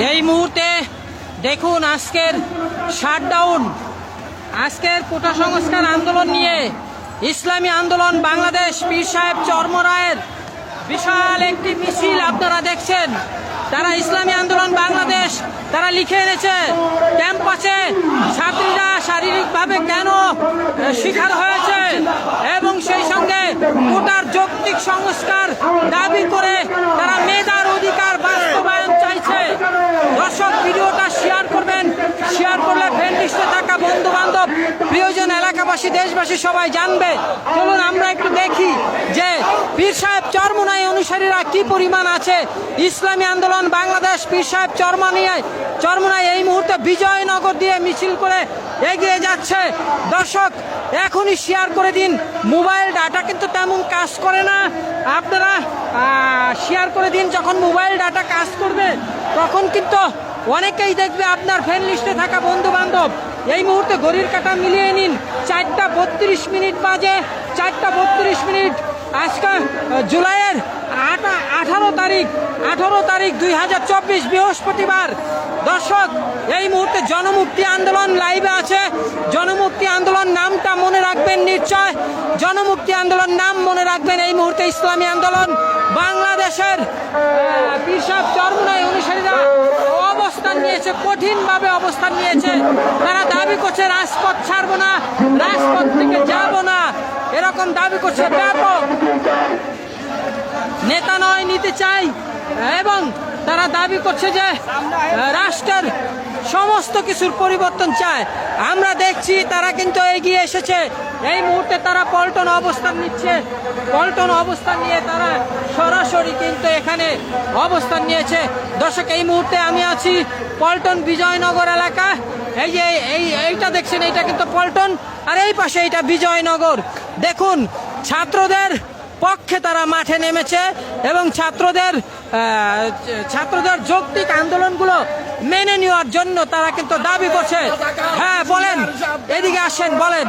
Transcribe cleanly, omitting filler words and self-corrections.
এই মুহূর্তে দেখুন আজকের শাটডাউন, আজকের কোটা সংস্কার আন্দোলন নিয়ে ইসলামী আন্দোলন বাংলাদেশ পীর সাহেব চরমরায়ের বিশাল একটি মিছিল আপনারা দেখছেন। তারা ইসলামী আন্দোলন বাংলাদেশ তারা লিখে এনেছে ক্যাম্পাসে ছাত্রীরা শারীরিকভাবে কেন শিকার হয়েছে এবং সেই সঙ্গে কোটার যৌক্তিক সংস্কার দাবি করে তারা মেধার অধিকার বাস্তবায়ন চাইছে। দর্শক, ভিডিওটা শেয়ার করবেন, শেয়ার করলে ফ্রেন্ড লিস্টে থাকা বন্ধু বান্ধব প্রিয়জন এলাকাবাসী দেশবাসী সবাই জানবে। চলুন আমরা একটু দেখি যে পীর সাহেব চরমোনাই অনুসারীরা কি পরিমাণ আছে। ইসলামী আন্দোলন বাংলাদেশ পীর সাহেব চরমোনাই এই মুহূর্তে বিজয়নগর দিয়ে মিছিল করে এগিয়ে যাচ্ছে। দর্শক, এখনই শেয়ার করে দিন। মোবাইল ডাটা কিন্তু তেমন কাজ করে না, আপনারা শেয়ার করে দিন। যখন মোবাইল ডাটা কাজ করবে তখন কিন্তু অনেকেই দেখবে আপনার ফ্রেন্ড লিস্টে থাকা বন্ধু বান্ধব। এই মুহূর্তে ঘড়ির কাঁটা মিলিয়ে নিন, 4টা 32 বাজে, 4টা 32। আজকে জুলাইয়ের 18 তারিখ 2024 বৃহস্পতিবার। দর্শক, এই মুহূর্তে জনমুক্তি আন্দোলন লাইভে আছে। জনমুক্তি আন্দোলন নামটা মনে রাখবেন, নিশ্চয় জনমুক্তি আন্দোলন নাম মনে রাখবেন। এই মুহূর্তে ইসলামী আন্দোলন বাংলাদেশের পীর সাহেব চরমোনাই অনুসারীরা অবস্থান নিয়েছে, কঠিনভাবে অবস্থান নিয়েছে। তারা দাবি করছে রাজপথ ছাড়বো না, রাজপথ থেকে যাবো না, এরকম দাবি করছে। ব্যাপক নেতা নয়, নিতে চাই। এবং তারা দাবি করছে যে রাষ্ট্রের সমস্ত কিছুর পরিবর্তন চায়। আমরা দেখছি তারা কিন্তু এগিয়ে এসেছে। এই মুহূর্তে তারা পল্টন অবস্থান নিচ্ছে। পল্টন অবস্থান নিয়ে তারা সরাসরি কিন্তু এখানে অবস্থান নিয়েছে। দর্শক, এই মুহূর্তে আমি আছি পল্টন বিজয়নগর এলাকা। এই যে এইটা দেখছেন, এইটা কিন্তু পল্টন, আর এই পাশে এইটা বিজয়নগর। দেখুন, ছাত্রদের পক্ষে তারা মাঠে নেমেছে এবং ছাত্রদের যৌক্তিক আন্দোলনগুলো মেনে নেওয়ার জন্য তারা কিন্তু দাবি করছে। হ্যাঁ বলেন, এদিকে আসেন, বলেন।